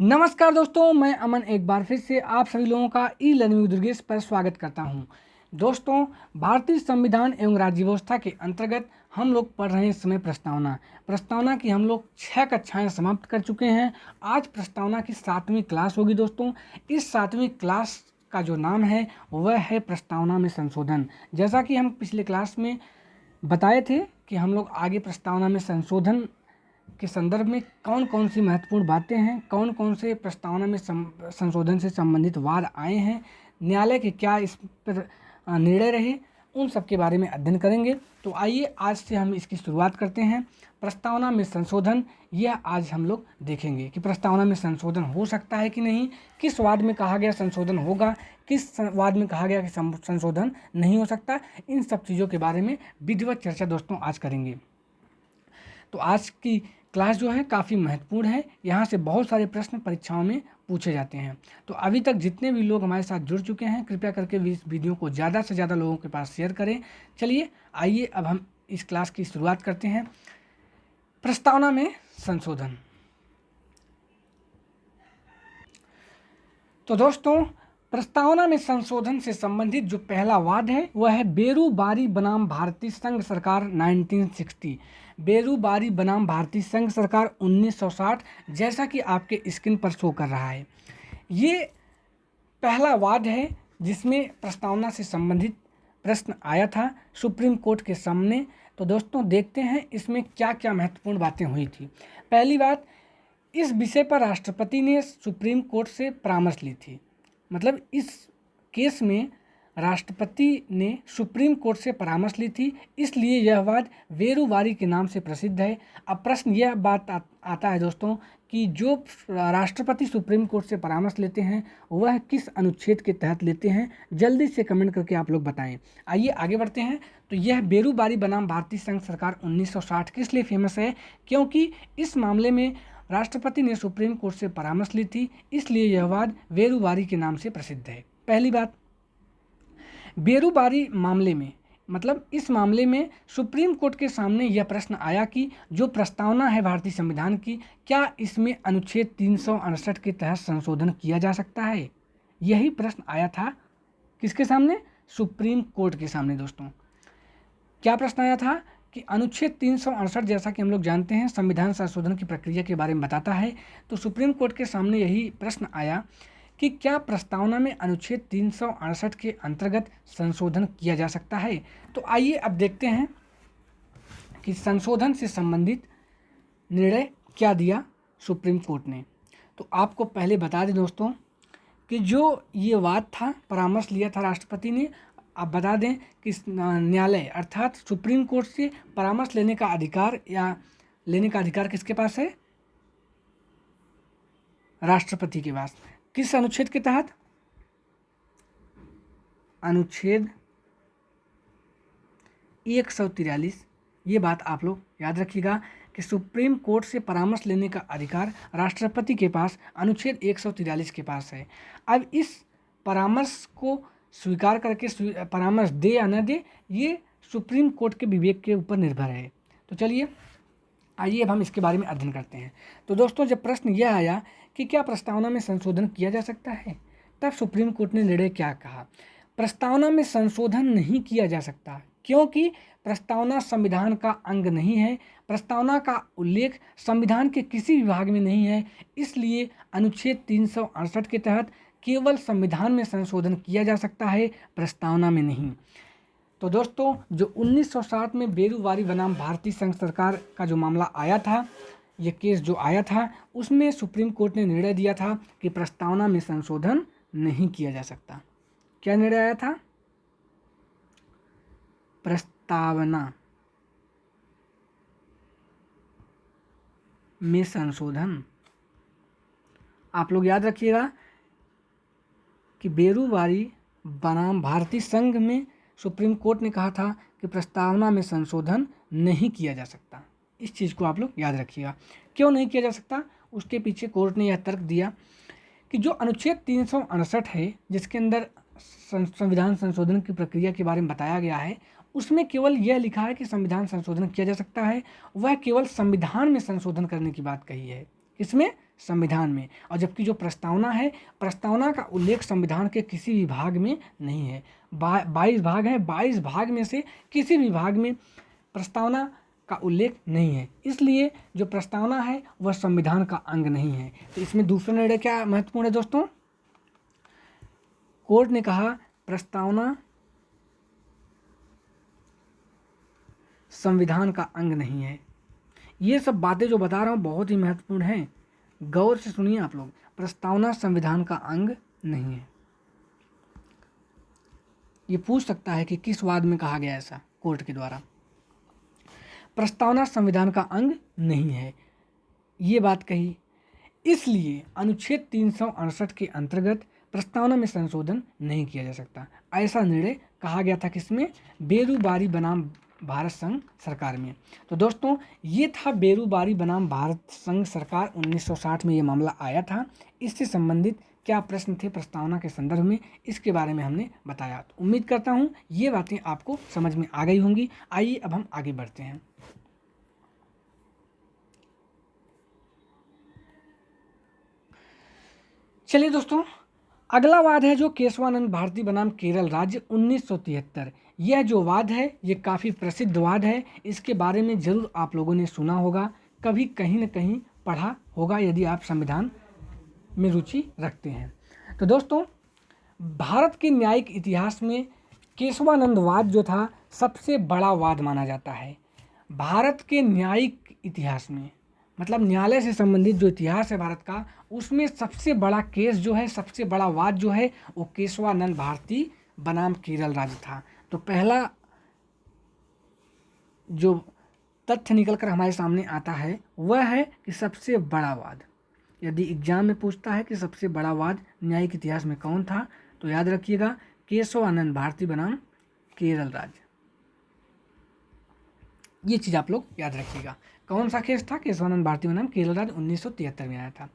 नमस्कार दोस्तों, मैं अमन एक बार फिर से आप सभी लोगों का ई लर्निंग विद दुर्गेश पर स्वागत करता हूं। दोस्तों, भारतीय संविधान एवं राज्य व्यवस्था के अंतर्गत हम लोग पढ़ रहे हैं इस समय प्रस्तावना की हम लोग 6 कक्षाएं समाप्त कर चुके हैं। आज प्रस्तावना की 7वीं क्लास होगी। दोस्तों, इस 7वीं क्लास का जो नाम है वह है प्रस्तावना में संशोधन। जैसा कि हम पिछले क्लास में बताए थे कि हम लोग आगे प्रस्तावना में संशोधन के संदर्भ में कौन कौन सी महत्वपूर्ण बातें हैं, कौन कौन से प्रस्तावना में संशोधन से संबंधित वाद आए हैं, न्यायालय के क्या इस पर निर्णय रहे, उन सब के बारे में अध्ययन करेंगे। तो आइए आज से हम इसकी शुरुआत करते हैं। प्रस्तावना में संशोधन, यह आज हम लोग देखेंगे कि प्रस्तावना में संशोधन हो सकता है कि नहीं, किस वाद में कहा गया संशोधन होगा, किस वाद में कहा गया कि संशोधन नहीं हो सकता। इन सब चीज़ों के बारे में विधिवत चर्चा दोस्तों आज करेंगे। तो आज की क्लास जो है काफ़ी महत्वपूर्ण है। यहाँ से बहुत सारे प्रश्न परीक्षाओं में पूछे जाते हैं। तो अभी तक जितने भी लोग हमारे साथ जुड़ चुके हैं, कृपया करके इस वीडियो को ज़्यादा से ज़्यादा लोगों के पास शेयर करें। चलिए आइए अब हम इस क्लास की शुरुआत करते हैं। प्रस्तावना में संशोधन। तो दोस्तों, प्रस्तावना में संशोधन से संबंधित जो पहला वाद है वह है बेरूबारी बनाम भारतीय संघ सरकार 1960। बेरूबारी बनाम भारतीय संघ सरकार 1960, जैसा कि आपके स्क्रीन पर शो कर रहा है। ये पहला वाद है जिसमें प्रस्तावना से संबंधित प्रश्न आया था सुप्रीम कोर्ट के सामने। तो दोस्तों देखते हैं इसमें क्या क्या महत्वपूर्ण बातें हुई थी। पहली बात, इस विषय पर राष्ट्रपति ने सुप्रीम कोर्ट से परामर्श ली थी। मतलब इस केस में राष्ट्रपति ने सुप्रीम कोर्ट से परामर्श ली थी, इसलिए यह वाद बेरूबारी के नाम से प्रसिद्ध है। अब प्रश्न यह बात आता है दोस्तों कि जो राष्ट्रपति सुप्रीम कोर्ट से परामर्श लेते हैं वह किस अनुच्छेद के तहत लेते हैं, जल्दी से कमेंट करके आप लोग बताएं। आइए आगे बढ़ते हैं। तो यह बेरूबारी बनाम भारतीय संघ सरकार 1960 किस लिए फेमस है? क्योंकि इस मामले में राष्ट्रपति ने सुप्रीम कोर्ट से परामर्श ली थी, इसलिए यह वाद बेरूबारी के नाम से प्रसिद्ध है। पहली बात, बेरूबारी मामले में मतलब इस मामले में सुप्रीम कोर्ट के सामने यह प्रश्न आया कि जो प्रस्तावना है भारतीय संविधान की, क्या इसमें अनुच्छेद 368 के तहत संशोधन किया जा सकता है? यही प्रश्न आया था किसके सामने? सुप्रीम कोर्ट के सामने। दोस्तों, क्या प्रश्न आया था कि अनुच्छेद 368, जैसा कि हम लोग जानते हैं, संविधान संशोधन की प्रक्रिया के बारे में बताता है। तो सुप्रीम कोर्ट के सामने यही प्रश्न आया कि क्या प्रस्तावना में अनुच्छेद 368 के अंतर्गत संशोधन किया जा सकता है। तो आइए अब देखते हैं कि संशोधन से संबंधित निर्णय क्या दिया सुप्रीम कोर्ट ने। तो आपको पहले बता दें दोस्तों कि जो ये वाद था, परामर्श लिया था राष्ट्रपति ने। आप बता दें कि न्यायालय अर्थात सुप्रीम कोर्ट से परामर्श लेने का अधिकार या लेने का अधिकार किसके पास है? राष्ट्रपति के पास। किस अनुच्छेद के तहत? अनुच्छेद 143। ये बात आप लोग याद रखिएगा कि सुप्रीम कोर्ट से परामर्श लेने का अधिकार राष्ट्रपति के पास अनुच्छेद 143 के पास है। अब इस परामर्श को स्वीकार करके परामर्श दे या न दे, ये सुप्रीम कोर्ट के विवेक के ऊपर निर्भर है। तो चलिए आइए अब हम इसके बारे में अध्ययन करते हैं। तो दोस्तों, जब प्रश्न यह आया कि क्या प्रस्तावना में संशोधन किया जा सकता है, तब सुप्रीम कोर्ट ने निर्णय क्या कहा? प्रस्तावना में संशोधन नहीं किया जा सकता क्योंकि प्रस्तावना संविधान का अंग नहीं है। प्रस्तावना का उल्लेख संविधान के किसी विभाग में नहीं है, इसलिए अनुच्छेद 368 के तहत केवल संविधान में संशोधन किया जा सकता है, प्रस्तावना में नहीं। तो दोस्तों, जो 1960 में बेरूबारी बनाम भारतीय संघ सरकार का जो मामला आया था, ये केस जो आया था, उसमें सुप्रीम कोर्ट ने निर्णय दिया था कि प्रस्तावना में संशोधन नहीं किया जा सकता। क्या निर्णय आया था? प्रस्तावना में संशोधन। आप लोग याद रखिएगा कि बेरूबारी बनाम भारतीय संघ में सुप्रीम कोर्ट ने कहा था कि प्रस्तावना में संशोधन नहीं किया जा सकता। इस चीज़ को आप लोग याद रखिएगा। क्यों नहीं किया जा सकता? उसके पीछे कोर्ट ने यह तर्क दिया कि जो अनुच्छेद 368 है, जिसके अंदर संविधान संशोधन की प्रक्रिया के बारे में बताया गया है, उसमें केवल यह लिखा है कि संविधान संशोधन किया जा सकता है, वह केवल संविधान में संशोधन करने की बात कही है। किसमें? संविधान में। और जबकि जो प्रस्तावना है, प्रस्तावना का उल्लेख संविधान के किसी भी भाग में नहीं है। 22 भाग हैं, 22 भाग में से किसी भी भाग में प्रस्तावना का उल्लेख नहीं है, इसलिए जो प्रस्तावना है वह संविधान का अंग नहीं है। तो इसमें दूसरा निर्णय क्या महत्वपूर्ण है दोस्तों? कोर्ट ने कहा प्रस्तावना संविधान का अंग नहीं है। ये सब बातें जो बता रहा हूँ बहुत ही महत्वपूर्ण हैं, गौर से सुनिए आप लोग। प्रस्तावना संविधान का अंग नहीं है। ये पूछ सकता है कि किस वाद में कहा गया ऐसा कोर्ट के द्वारा। प्रस्तावना संविधान का अंग नहीं है, ये बात कही, इसलिए अनुच्छेद 368 के अंतर्गत प्रस्तावना में संशोधन नहीं किया जा सकता। ऐसा निर्णय कहा गया था किसमें? बेरूबारी बनाम भारत संघ सरकार में। तो दोस्तों ये था बेरूबारी बनाम भारत संघ सरकार, 1960 में ये मामला आया था। इससे संबंधित क्या प्रश्न थे प्रस्तावना के संदर्भ में, इसके बारे में हमने बताया। तो उम्मीद करता हूँ ये बातें आपको समझ में आ गई होंगी। आइए अब हम आगे बढ़ते हैं। चलिए दोस्तों, अगला वाद है जो केशवानंद भारती बनाम केरल राज्य 1973। यह जो वाद है ये काफ़ी प्रसिद्ध वाद है। इसके बारे में ज़रूर आप लोगों ने सुना होगा, कभी कहीं न कहीं पढ़ा होगा, यदि आप संविधान में रुचि रखते हैं। तो दोस्तों भारत के न्यायिक इतिहास में केशवानंद वाद जो था सबसे बड़ा वाद माना जाता है। भारत के न्यायिक इतिहास में, मतलब न्यायालय से संबंधित जो इतिहास है भारत का, उसमें सबसे बड़ा केस जो है, सबसे बड़ा वाद जो है वो केशवानंद भारती बनाम केरल राज्य था। तो पहला जो तथ्य निकल कर हमारे सामने आता है वह है कि सबसे बड़ा वाद, यदि एग्जाम में पूछता है कि सबसे बड़ा वाद न्यायिक इतिहास में कौन था, तो याद रखिएगा केशवानंद भारती बनाम केरल राज्य। ये चीज़ आप लोग याद रखिएगा। कौन सा केस था? केशवानंद भारती बनाम केरल राज्य 1973 में आया था।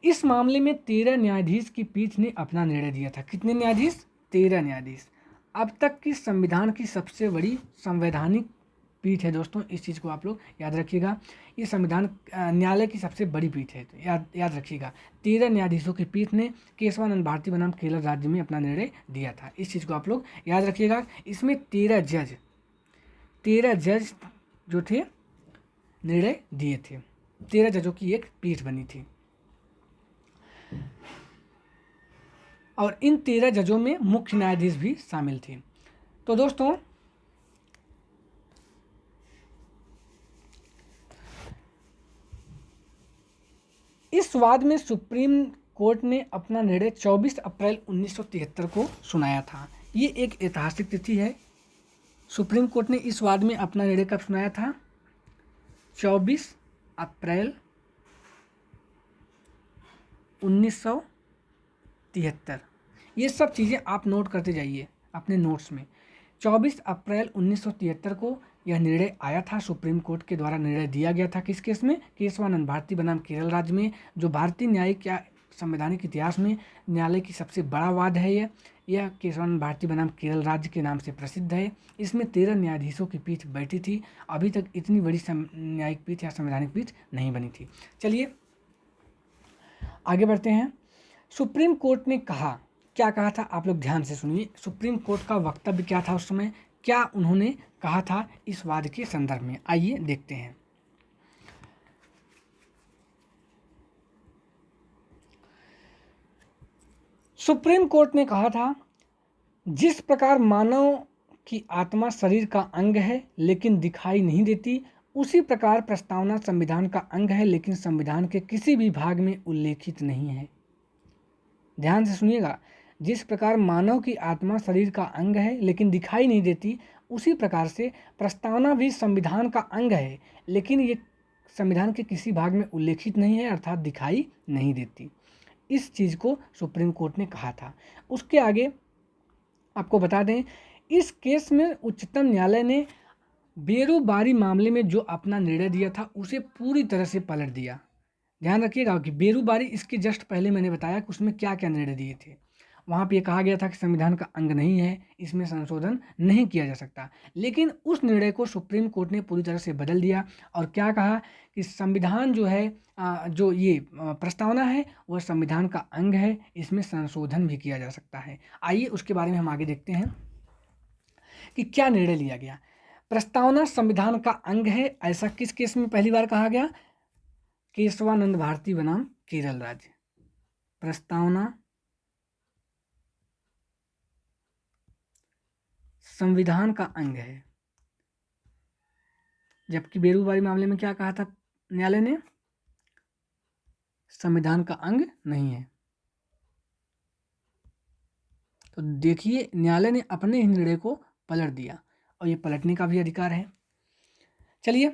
इस मामले में 13 न्यायाधीश की पीठ ने अपना निर्णय दिया था। कितने न्यायाधीश? 13 न्यायाधीश। अब तक की संविधान की सबसे बड़ी संवैधानिक पीठ है दोस्तों, इस चीज़ को आप लोग याद रखिएगा। ये संविधान न्यायालय की सबसे बड़ी पीठ है, तो याद रखिएगा। 13 न्यायाधीशों की पीठ ने केशवानंद भारती बनाम केरल राज्य में अपना निर्णय दिया था, इस चीज़ को आप लोग याद रखिएगा। इसमें 13 जज जो थे निर्णय दिए थे, 13 जजों की एक पीठ बनी थी, और इन 13 जजों में मुख्य न्यायाधीश भी शामिल थे। तो दोस्तों इस वाद में सुप्रीम कोर्ट ने अपना निर्णय 24 अप्रैल 1973 को सुनाया था। ये एक ऐतिहासिक तिथि है। सुप्रीम कोर्ट ने इस वाद में अपना निर्णय कब सुनाया था? 24 अप्रैल 1973। ये सब चीज़ें आप नोट करते जाइए अपने नोट्स में। 24 अप्रैल 1973 को यह निर्णय आया था, सुप्रीम कोर्ट के द्वारा निर्णय दिया गया था। किस केस में? केशवानंद भारती बनाम केरल राज्य में, जो भारतीय न्यायिक या संवैधानिक इतिहास में न्यायालय की सबसे बड़ा वाद है। यह केशवानंद भारती बनाम केरल राज्य के नाम से प्रसिद्ध है। इसमें 13 न्यायाधीशों की पीठ बैठी थी। अभी तक इतनी बड़ी न्यायिक पीठ या संवैधानिक पीठ नहीं बनी थी। चलिए आगे बढ़ते हैं। सुप्रीम कोर्ट ने कहा, क्या कहा था आप लोग ध्यान से सुनिए। सुप्रीम कोर्ट का वक्तव्य क्या था उस समय, क्या उन्होंने कहा था इस वाद के संदर्भ में, आइए देखते हैं। सुप्रीम कोर्ट ने कहा था, जिस प्रकार मानव की आत्मा शरीर का अंग है लेकिन दिखाई नहीं देती, उसी प्रकार प्रस्तावना संविधान का अंग है लेकिन संविधान के किसी भी भाग में उल्लेखित नहीं है। ध्यान से सुनिएगा। जिस प्रकार मानव की आत्मा शरीर का अंग है लेकिन दिखाई नहीं देती, उसी प्रकार से प्रस्तावना भी संविधान का अंग है लेकिन ये संविधान के किसी भाग में उल्लेखित नहीं है, अर्थात दिखाई नहीं देती। इस चीज़ को सुप्रीम कोर्ट ने कहा था। उसके आगे आपको बता दें, इस केस में उच्चतम न्यायालय ने बेरोबारी मामले में जो अपना निर्णय दिया था उसे पूरी तरह से पलट दिया। ध्यान रखिएगा कि बेरोबारी, इसके जस्ट पहले मैंने बताया कि उसमें क्या क्या निर्णय दिए थे। वहाँ पे ये कहा गया था कि संविधान का अंग नहीं है, इसमें संशोधन नहीं किया जा सकता। लेकिन उस निर्णय को सुप्रीम कोर्ट ने पूरी तरह से बदल दिया और क्या कहा कि संविधान जो है जो ये प्रस्तावना है वह संविधान का अंग है, इसमें संशोधन भी किया जा सकता है। आइए उसके बारे में हम आगे देखते हैं कि क्या निर्णय लिया गया। प्रस्तावना संविधान का अंग है, ऐसा किस केस में पहली बार कहा गया? केशवानंद भारती बनाम केरल राज्य। प्रस्तावना संविधान का अंग है, जबकि बेरूबारी मामले में क्या कहा था न्यायालय ने? संविधान का अंग नहीं है। तो देखिए न्यायालय ने अपने ही निर्णय को पलट दिया और ये पलटने का भी अधिकार है। चलिए,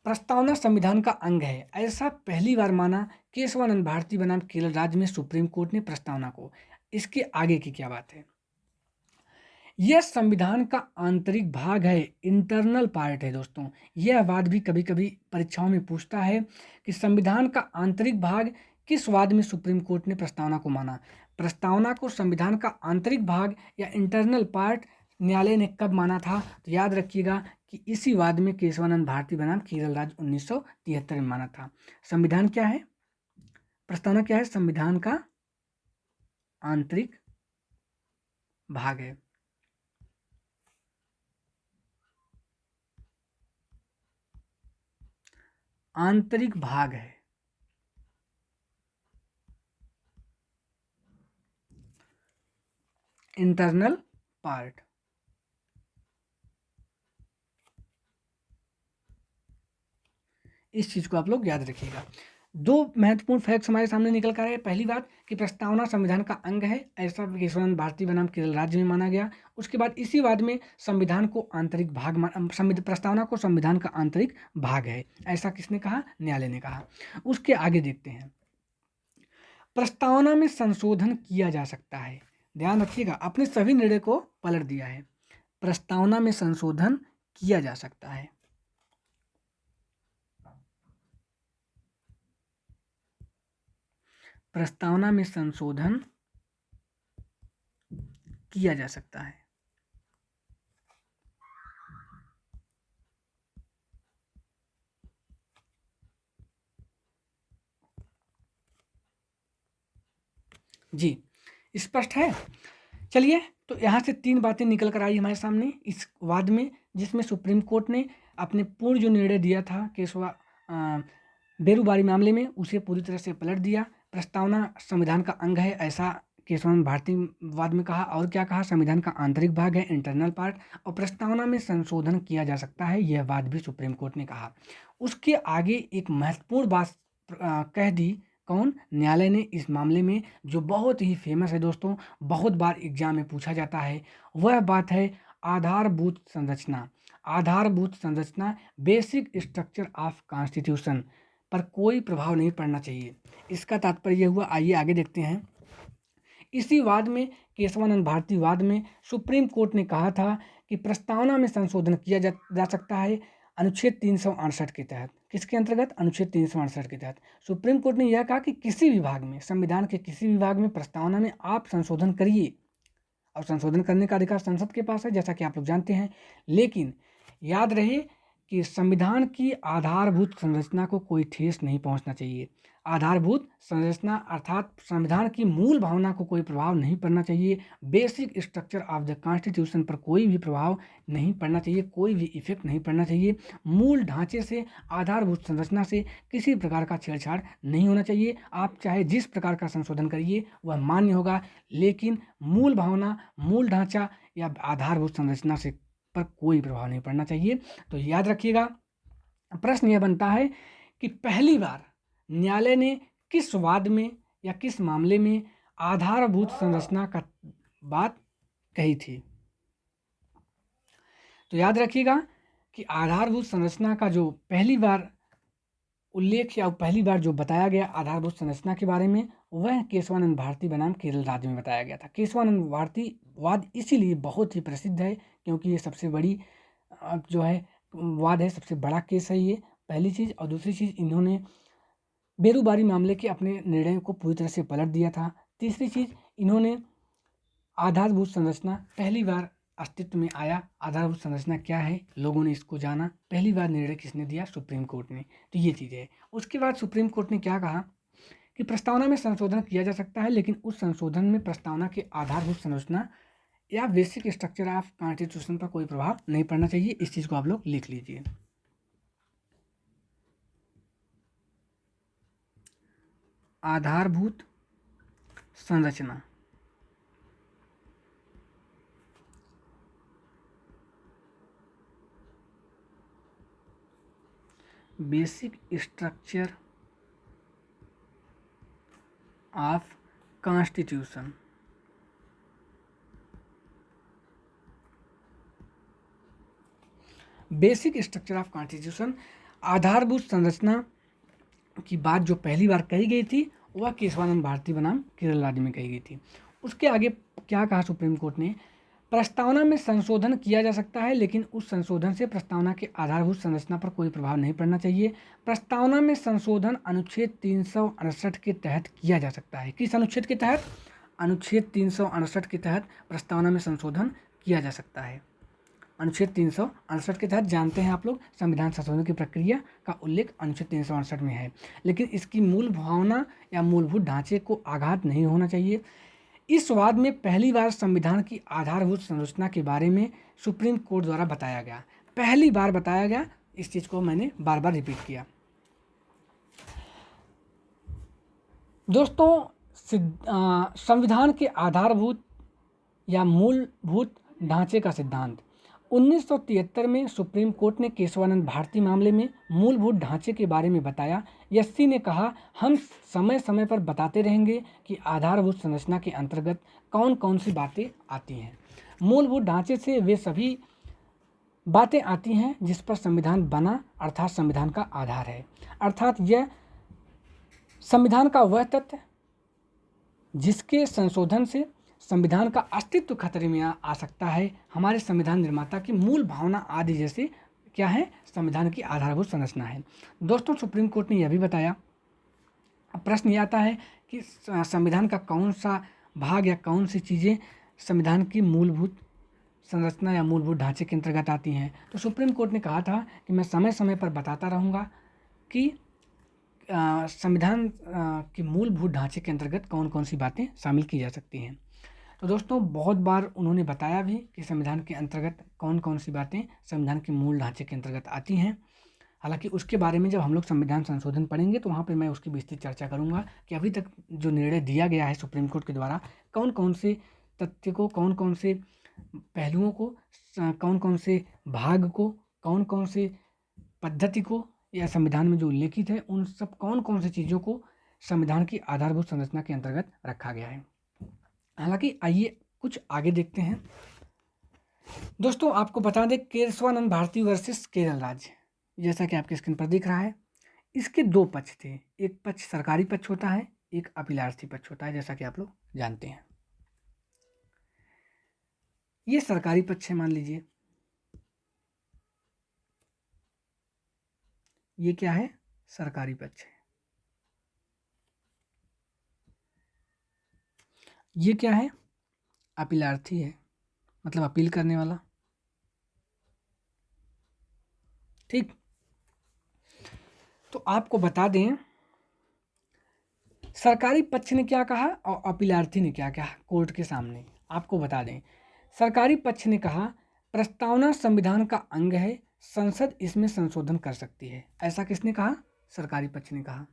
प्रस्तावना संविधान का अंग है ऐसा पहली बार माना केशवानंद भारती बनाम केरल राज्य में सुप्रीम कोर्ट ने प्रस्तावना को। इसके आगे की क्या बात है? यह संविधान का आंतरिक भाग है, इंटरनल पार्ट है। दोस्तों, यह वाद भी कभी कभी परीक्षाओं में पूछता है कि संविधान का आंतरिक भाग किस वाद में सुप्रीम कोर्ट ने प्रस्तावना को माना। प्रस्तावना को संविधान का आंतरिक भाग या इंटरनल पार्ट न्यायालय ने कब माना था? तो याद रखिएगा कि इसी वाद में केशवानंद भारती बनाम केरल राज्य 1973 में माना था। संविधान क्या है? प्रस्तावना क्या है? संविधान का आंतरिक भाग है। आंतरिक भाग है, इंटरनल पार्ट। इस चीज को आप लोग याद रखिएगा। दो महत्वपूर्ण फैक्ट्स हमारे सामने निकल कर आए। पहली बात कि प्रस्तावना संविधान का अंग है, ऐसा केशवानंद भारती बनाम केरल राज्य में माना गया। उसके बाद इसी वाद में संविधान को आंतरिक भाग प्रस्तावना को संविधान का आंतरिक भाग है, ऐसा किसने कहा? न्यायालय ने कहा। उसके आगे देखते हैं, प्रस्तावना में संशोधन किया जा सकता है। ध्यान रखिएगा, अपने सभी निर्णय को पलट दिया है। प्रस्तावना में संशोधन किया जा सकता है। प्रस्तावना में संशोधन किया जा सकता है। जी, स्पष्ट है। चलिए, तो यहाँ से तीन बातें निकल कर आई हमारे सामने इस वाद में, जिसमें सुप्रीम कोर्ट ने अपने पूर्ण जो निर्णय दिया था बेरूबारी मामले में, उसे पूरी तरह से पलट दिया। प्रस्तावना संविधान का अंग है, ऐसा केशवानंद भारती वाद में कहा। और क्या कहा? संविधान का आंतरिक भाग है, इंटरनल पार्ट। और प्रस्तावना में संशोधन किया जा सकता है, यह वाद भी सुप्रीम कोर्ट ने कहा। उसके आगे एक महत्वपूर्ण बात कह दी। कौन? न्यायालय ने इस मामले में, जो बहुत ही फेमस है दोस्तों, बहुत बार एग्जाम में पूछा जाता है। वह बात है आधारभूत संरचना। आधारभूत संरचना, बेसिक स्ट्रक्चर ऑफ कॉन्स्टिट्यूशन पर कोई प्रभाव नहीं पड़ना चाहिए। इसका तात्पर्य यह हुआ, आइए आगे देखते हैं। इसी वाद में, केशवानंद भारती वाद में, सुप्रीम कोर्ट ने कहा था कि प्रस्तावना में संशोधन किया जा सकता है अनुच्छेद 368 के तहत। किसके अंतर्गत? अनुच्छेद 368 के तहत। सुप्रीम कोर्ट ने यह कहा कि किसी विभाग में, संविधान के किसी विभाग में प्रस्तावना में आप संशोधन करिए, और संशोधन करने का अधिकार संसद के पास है, जैसा कि आप लोग जानते हैं। लेकिन याद रहे कि संविधान की आधारभूत संरचना को कोई ठेस नहीं पहुंचना चाहिए। आधारभूत संरचना अर्थात संविधान की मूल भावना को कोई प्रभाव नहीं पड़ना चाहिए। Basic structure of the constitution पर कोई भी प्रभाव नहीं पड़ना चाहिए, कोई भी इफेक्ट नहीं पड़ना चाहिए। मूल ढांचे से, आधारभूत संरचना से किसी प्रकार का छेड़छाड़ नहीं होना चाहिए। आप चाहे जिस प्रकार का संशोधन करिए वह मान्य होगा, लेकिन मूल भावना, मूल ढांचा या आधारभूत संरचना से पर कोई प्रभाव नहीं पड़ना चाहिए। तो याद रखिएगा, प्रश्न यह बनता है कि पहली बार न्यायालय ने किस वाद में या किस मामले में आधारभूत संरचना का बात कही थी? तो याद रखिएगा कि आधारभूत संरचना का जो पहली बार उल्लेख या पहली बार जो बताया गया आधारभूत संरचना के बारे में, वह केशवानंद भारती बनाम केरल राज्य में बताया गया था। केशवानंद भारती वाद इसीलिए बहुत ही प्रसिद्ध है क्योंकि ये सबसे बड़ी जो है वाद है, सबसे बड़ा केस है ये, पहली चीज़। और दूसरी चीज़, इन्होंने बेरूबारी मामले के अपने निर्णय को पूरी तरह से पलट दिया था। तीसरी चीज़, इन्होंने आधारभूत संरचना पहली बार अस्तित्व में आया। आधारभूत संरचना क्या है, लोगों ने इसको जाना। पहली बार निर्णय किसने दिया, सुप्रीम कोर्ट ने। तो ये चीज़ है। उसके बाद सुप्रीम कोर्ट ने क्या कहा कि प्रस्तावना में संशोधन किया जा सकता है, लेकिन उस संशोधन में प्रस्तावना के आधारभूत संरचना या बेसिक स्ट्रक्चर ऑफ कॉन्स्टिट्यूशन पर कोई प्रभाव नहीं पड़ना चाहिए। इस चीज़ को आप लोग लिख लीजिए। आधारभूत संरचना, basic structure of constitution. Basic structure of constitution, आधारभूत संरचना की बात जो पहली बार कही गई थी वह केशवानंद भारती बनाम केरल राज्य में कही गई थी। उसके आगे क्या कहा सुप्रीम कोर्ट ने, प्रस्तावना में संशोधन किया जा सकता है, लेकिन उस संशोधन से प्रस्तावना के आधारभूत संरचना पर कोई प्रभाव नहीं पड़ना चाहिए। प्रस्तावना में संशोधन अनुच्छेद 368 के तहत किया जा सकता है। किस अनुच्छेद के तहत, अनुच्छेद 368 के तहत प्रस्तावना में संशोधन किया जा सकता है। अनुच्छेद 368 के तहत जानते हैं आप लोग, संविधान संशोधन की प्रक्रिया का उल्लेख अनुच्छेद 368 में है, लेकिन इसकी मूल भावना या मूलभूत ढांचे को आघात नहीं होना चाहिए। इस वाद में पहली बार संविधान की आधारभूत संरचना के बारे में सुप्रीम कोर्ट द्वारा बताया गया, पहली बार बताया गया। इस चीज़ को मैंने बार बार रिपीट किया। दोस्तों, संविधान के आधारभूत या मूलभूत ढांचे का सिद्धांत 1973 में सुप्रीम कोर्ट ने केशवानंद भारती मामले में मूलभूत ढांचे के बारे में बताया। यस्सी ने कहा, हम समय समय पर बताते रहेंगे कि आधारभूत संरचना के अंतर्गत कौन कौन सी बातें आती हैं। मूलभूत ढांचे से वे सभी बातें आती हैं जिस पर संविधान बना, अर्थात संविधान का आधार है। अर्थात यह संविधान का वह तथ्य जिसके संशोधन से संविधान का अस्तित्व खतरे में आ सकता है। हमारे संविधान निर्माता की मूल भावना आदि जैसे क्या है, संविधान की आधारभूत संरचना है। दोस्तों, सुप्रीम कोर्ट ने यह भी बताया। अब प्रश्न ये आता है कि संविधान का कौन सा भाग या कौन सी चीज़ें संविधान की मूलभूत संरचना या मूलभूत ढांचे के अंतर्गत आती हैं। तो सुप्रीम कोर्ट ने कहा था कि मैं समय समय पर बताता रहूँगा कि संविधान की मूलभूत ढांचे के अंतर्गत कौन कौन सी बातें शामिल की जा सकती हैं। तो दोस्तों, बहुत बार उन्होंने बताया भी कि संविधान के अंतर्गत कौन कौन सी बातें संविधान के मूल ढांचे के अंतर्गत आती हैं। हालांकि उसके बारे में जब हम लोग संविधान संशोधन पढ़ेंगे तो वहाँ पर मैं उसकी विस्तृत चर्चा करूँगा कि अभी तक जो निर्णय दिया गया है सुप्रीम कोर्ट के द्वारा, कौन कौन से तथ्य को, कौन कौन से पहलुओं को, कौन कौन से भाग को, कौन कौन से पद्धति को या संविधान में जो उल्लेखित है उन सब कौन कौन सी चीज़ों को संविधान की आधारभूत संरचना के अंतर्गत रखा गया है। हालांकि आइए कुछ आगे देखते हैं। दोस्तों, आपको बता दें, केशवानंद भारती वर्सेस केरल राज्य, जैसा कि आपके स्क्रीन पर दिख रहा है, इसके दो पक्ष थे। एक पक्ष सरकारी पक्ष होता है, एक अपीलार्थी पक्ष होता है, जैसा कि आप लोग जानते हैं। ये सरकारी पक्ष है, मान लीजिए ये क्या है, सरकारी पक्ष है। ये क्या है, अपीलार्थी है, मतलब अपील करने वाला। ठीक, तो आपको बता दें सरकारी पक्ष ने क्या कहा और अपीलार्थी ने क्या कहा कोर्ट के सामने। आपको बता दें, सरकारी पक्ष ने कहा प्रस्तावना संविधान का अंग है, संसद इसमें संशोधन कर सकती है। ऐसा किसने कहा, सरकारी पक्ष ने कहा।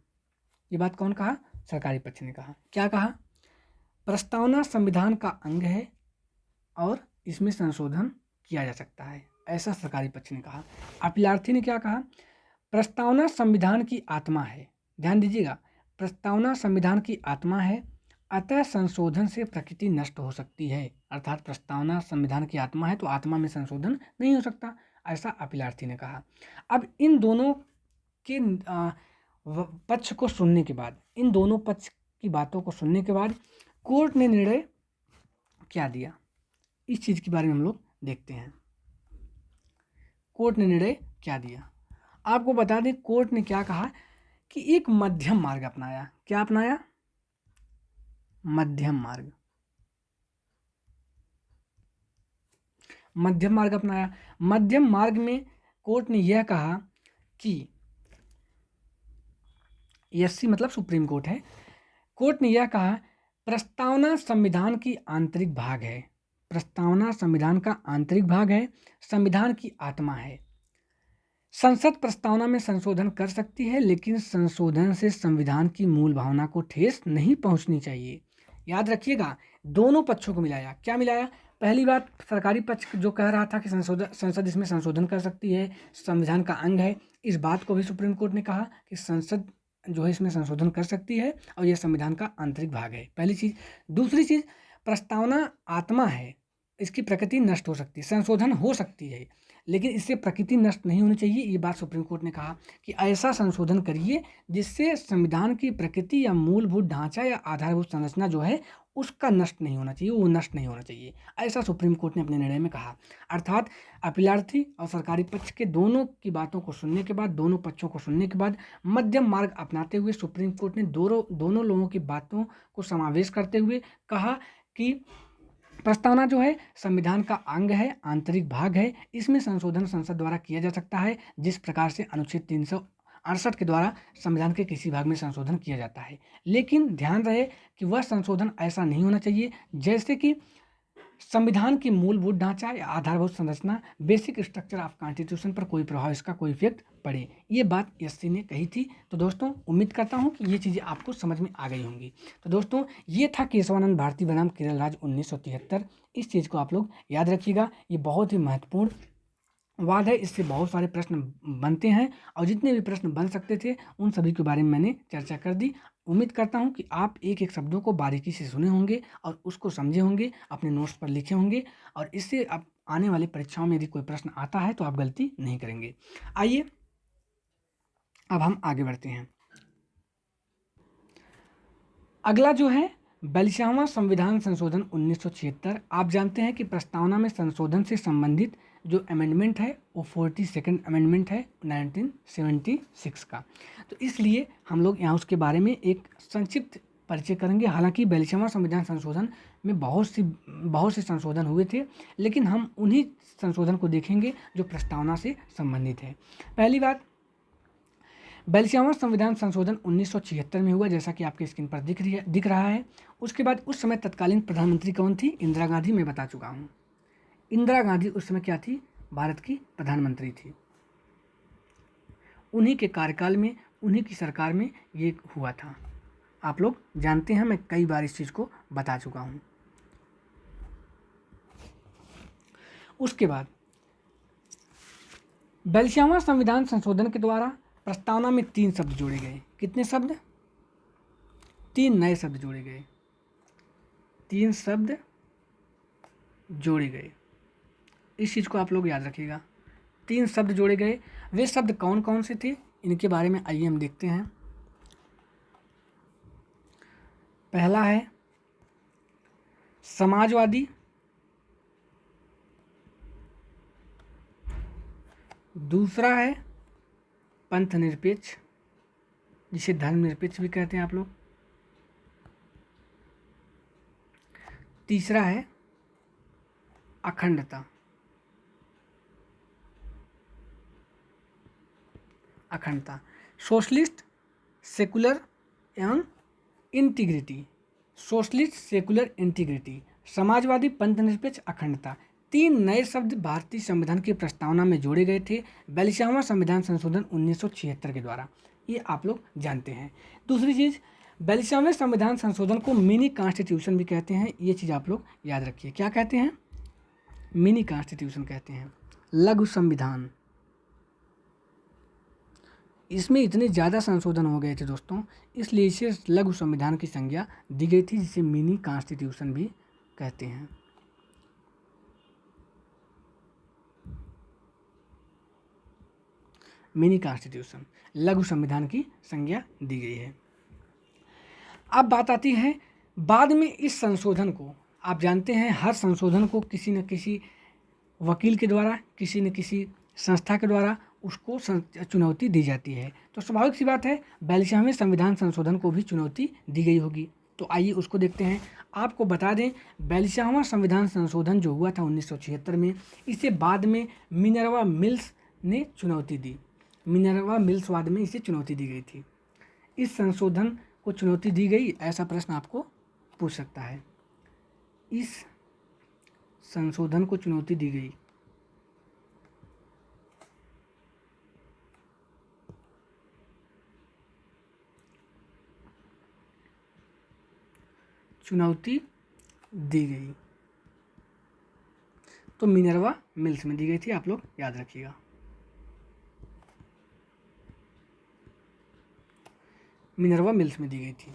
ये बात कौन कहा, सरकारी पक्ष ने कहा। क्या कहा, प्रस्तावना संविधान का अंग है और इसमें संशोधन किया जा सकता है, ऐसा सरकारी पक्ष ने कहा। अपीलार्थी ने क्या कहा, प्रस्तावना संविधान की आत्मा है। ध्यान दीजिएगा, प्रस्तावना संविधान की आत्मा है, अतः संशोधन से प्रकृति नष्ट हो सकती है। अर्थात प्रस्तावना संविधान की आत्मा है तो आत्मा में संशोधन नहीं हो सकता, ऐसा अपीलार्थी ने कहा। अब इन दोनों के पक्ष को सुनने के बाद, इन दोनों पक्ष की बातों को सुनने के बाद कोर्ट ने निर्णय क्या दिया, इस चीज़ के बारे में हम लोग देखते हैं। कोर्ट ने निर्णय क्या दिया, आपको बता दें, कोर्ट ने क्या कहा कि एक मध्यम मार्ग अपनाया। क्या अपनाया, मध्यम मार्ग। मध्यम मार्ग अपनाया। मध्यम मार्ग में कोर्ट ने यह कहा कि एससी मतलब सुप्रीम कोर्ट है, कोर्ट ने यह कहा प्रस्तावना संविधान की आंतरिक भाग है। प्रस्तावना संविधान का आंतरिक भाग है, संविधान की आत्मा है। संसद प्रस्तावना में संशोधन कर सकती है, लेकिन संशोधन से संविधान की मूल भावना को ठेस नहीं पहुंचनी चाहिए। याद रखिएगा, दोनों पक्षों को मिलाया। क्या मिलाया? पहली बात, सरकारी पक्ष जो कह रहा था कि संसद इसमें संशोधन कर सकती है, संविधान का अंग है, इस बात को भी सुप्रीम कोर्ट ने कहा कि संसद जो है इसमें संशोधन कर सकती है और यह संविधान का आंतरिक भाग है, पहली चीज़। दूसरी चीज़, प्रस्तावना आत्मा है, इसकी प्रकृति नष्ट हो सकती है, संशोधन हो सकती है लेकिन इससे प्रकृति नष्ट नहीं होनी चाहिए। ये बात सुप्रीम कोर्ट ने कहा कि ऐसा संशोधन करिए जिससे संविधान की प्रकृति या मूलभूत ढांचा या आधारभूत संरचना जो है उसका नष्ट नहीं होना चाहिए, वो नष्ट नहीं होना चाहिए, ऐसा सुप्रीम कोर्ट ने अपने निर्णय में कहा। अर्थात अपीलार्थी और सरकारी पक्ष के दोनों की बातों को सुनने के बाद, दोनों पक्षों को सुनने के बाद मध्यम मार्ग अपनाते हुए सुप्रीम कोर्ट ने दोनों लोगों की बातों को समावेश करते हुए कहा कि प्रस्तावना जो है संविधान का अंग है, आंतरिक भाग है, इसमें संशोधन संसद द्वारा किया जा सकता है, जिस प्रकार से अनुच्छेद 368 के द्वारा संविधान के किसी भाग में संशोधन किया जाता है। लेकिन ध्यान रहे कि वह संशोधन ऐसा नहीं होना चाहिए जैसे कि संविधान की मूलभूत ढांचा या आधारभूत संरचना, बेसिक स्ट्रक्चर ऑफ कॉन्स्टिट्यूशन पर कोई प्रभाव, इसका कोई इफेक्ट पड़े। ये बात एससी ने कही थी। तो दोस्तों, उम्मीद करता हूँ कि ये चीज़ें आपको समझ में आ गई होंगी। तो दोस्तों, ये था केशवानंद भारती बनाम केरल राज्य 1973। इस चीज़ को आप लोग याद रखिएगा, ये बहुत ही महत्वपूर्ण वाद है, इससे बहुत सारे प्रश्न बनते हैं और जितने भी प्रश्न बन सकते थे उन सभी के बारे में मैंने चर्चा कर दी। उम्मीद करता हूं कि आप एक एक शब्दों को बारीकी से सुने होंगे और उसको समझे होंगे, अपने नोट्स पर लिखे होंगे और इससे आप आने वाली परीक्षाओं में यदि कोई प्रश्न आता है तो आप गलती नहीं करेंगे। आइए अब हम आगे बढ़ते हैं। अगला जो है 42वां संविधान संशोधन 1976। आप जानते हैं कि प्रस्तावना में संशोधन से संबंधित जो अमेंडमेंट है वो 42nd अमेंडमेंट है 1976 का। तो इसलिए हम लोग यहाँ उसके बारे में एक संक्षिप्त परिचय करेंगे। हालांकि 42वां संविधान संशोधन में बहुत से संशोधन हुए थे, लेकिन हम उन्हीं संशोधन को देखेंगे जो प्रस्तावना से संबंधित है। पहली बात, 42वां संविधान संशोधन 1976 में हुआ, जैसा कि आपके स्क्रीन पर दिख रहा है। उसके बाद उस समय तत्कालीन प्रधानमंत्री कौन थी? इंदिरा गांधी। मैं बता चुका हूँ, इंदिरा गांधी उस समय क्या थी? भारत की प्रधानमंत्री थी। उन्हीं के कार्यकाल में, उन्हीं की सरकार में ये हुआ था। आप लोग जानते हैं, मैं कई बार इस चीज़ को बता चुका हूँ। उसके बाद 42वां संविधान संशोधन के द्वारा प्रस्तावना में 3 शब्द जोड़े गए। कितने शब्द? 3 नए शब्द जोड़े गए। 3 शब्द जोड़े गए, इस चीज़ को आप लोग याद रखिएगा। 3 शब्द जोड़े गए। वे शब्द कौन कौन से थे, इनके बारे में आइए हम देखते हैं। पहला है समाजवादी, दूसरा है पंथ निरपेक्ष, जिसे धर्मनिरपेक्ष भी कहते हैं आप लोग, तीसरा है अखंडता। सोशलिस्ट, सेकुलर एवं integrity. Socialist, secular, integrity, Samajwadi, पंथ निरपेक्ष, अखंडता। 3 नए शब्द भारतीय संविधान की प्रस्तावना में जोड़े गए थे 42वां संविधान संशोधन 1976 के द्वारा। ये आप लोग जानते हैं। दूसरी चीज़, 42वें संविधान संशोधन को मिनी कॉन्स्टिट्यूशन भी कहते हैं। ये चीज़ आप लोग याद रखिए। क्या कहते हैं? मिनी कॉन्स्टिट्यूशन कहते हैं, लघु संविधान। इसमें इतने ज़्यादा संशोधन हो गए थे दोस्तों, इसलिए इसे लघु संविधान की संज्ञा दी गई थी, जिसे मिनी कॉन्स्टिट्यूशन भी कहते हैं। मिनी कॉन्स्टिट्यूशन, लघु संविधान की संज्ञा दी गई है। अब बात आती है बाद में इस संशोधन को, आप जानते हैं हर संशोधन को किसी न किसी वकील के द्वारा, किसी न किसी संस्था के द्वारा उसको चुनौती दी जाती है। तो स्वाभाविक सी बात है 42वें संविधान संशोधन को भी चुनौती दी गई होगी। तो आइए उसको देखते हैं। आपको बता दें 42वां संविधान संशोधन जो हुआ था 1976 में, इसे बाद में मिनर्वा मिल्स ने चुनौती दी। मिनर्वा मिल्स वाद में इसे चुनौती दी गई थी। इस संशोधन को चुनौती दी गई, ऐसा प्रश्न आपको पूछ सकता है। इस संशोधन को चुनौती दी गई। चुनौती दी गई तो मिनर्वा मिल्स में दी गई थी, आप लोग याद रखिएगा। मिनर्वा मिल्स में दी गई थी।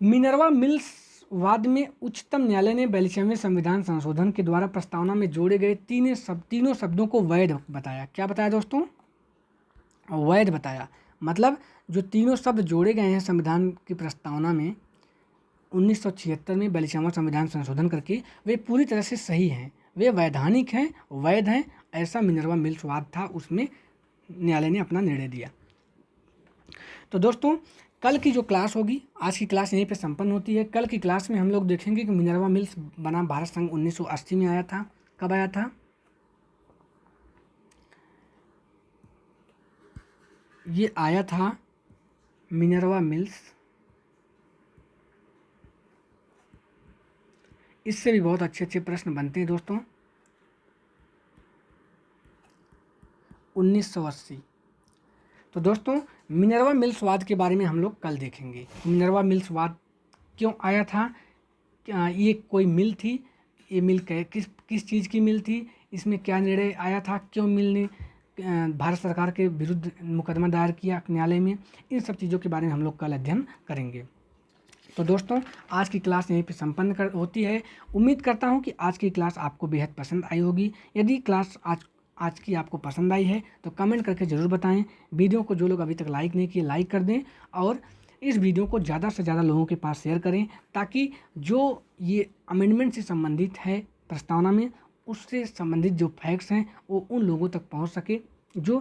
मिनर्वा मिल्स वाद में उच्चतम न्यायालय ने 42वें संविधान संशोधन के द्वारा प्रस्तावना में जोड़े गए तीनों शब्दों को वैध बताया। क्या बताया दोस्तों? वैध बताया। मतलब जो तीनों शब्द जोड़े गए हैं संविधान की प्रस्तावना में 1976 में 42वां संविधान संशोधन करके, वे पूरी तरह से सही हैं, वे वैधानिक हैं, वैध हैं, ऐसा मिनर्वा मिल्स वाद था। उसमें न्यायालय ने अपना निर्णय दिया। तो दोस्तों कल की जो क्लास होगी, आज की क्लास यहीं पे संपन्न होती है। कल की क्लास में हम लोग देखेंगे कि मिनर्वा मिल्स बना भारत संघ 1980 में आया था। कब आया था? ये आया था मिनर्वा मिल्स। इससे भी बहुत अच्छे अच्छे प्रश्न बनते हैं दोस्तों। 1980। तो दोस्तों मिनर्वा मिल्स वाद के बारे में हम लोग कल देखेंगे। मिनर्वा मिल्स वाद क्यों आया था? ये कोई मिल थी? ये मिल किस चीज़ की मिल थी? इसमें क्या निर्णय आया था? क्यों मिल ने भारत सरकार के विरुद्ध मुकदमा दायर किया न्यायालय में? इन सब चीज़ों के बारे में हम लोग कल अध्ययन करेंगे। तो दोस्तों आज की क्लास यहीं पे संपन्न होती है। उम्मीद करता हूँ कि आज की क्लास आपको बेहद पसंद आई होगी। यदि क्लास आज की आपको पसंद आई है तो कमेंट करके ज़रूर बताएं। वीडियो को जो लोग अभी तक लाइक नहीं किए लाइक कर दें और इस वीडियो को ज़्यादा से ज़्यादा लोगों के पास शेयर करें, ताकि जो ये अमेंडमेंट से संबंधित है प्रस्तावना में, उससे संबंधित जो फैक्ट्स हैं वो उन लोगों तक पहुंच सके जो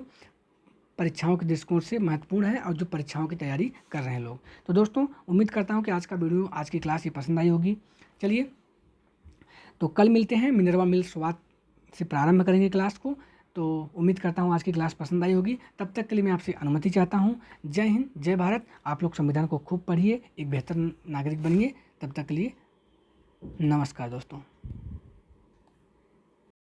परीक्षाओं के दृष्टिकोण से महत्वपूर्ण है और जो परीक्षाओं की तैयारी कर रहे हैं लोग। तो दोस्तों उम्मीद करता हूँ कि आज का वीडियो, आज की क्लास ये पसंद आई होगी। चलिए तो कल मिलते हैं। मिनर्वा मिल्स वाद से प्रारंभ करेंगे क्लास को। तो उम्मीद करता हूँ आज की क्लास पसंद आई होगी। तब तक के लिए मैं आपसे अनुमति चाहता हूँ। जय हिंद, जय भारत। आप लोग संविधान को खूब पढ़िए, एक बेहतर नागरिक बनिए। तब तक के लिए नमस्कार दोस्तों।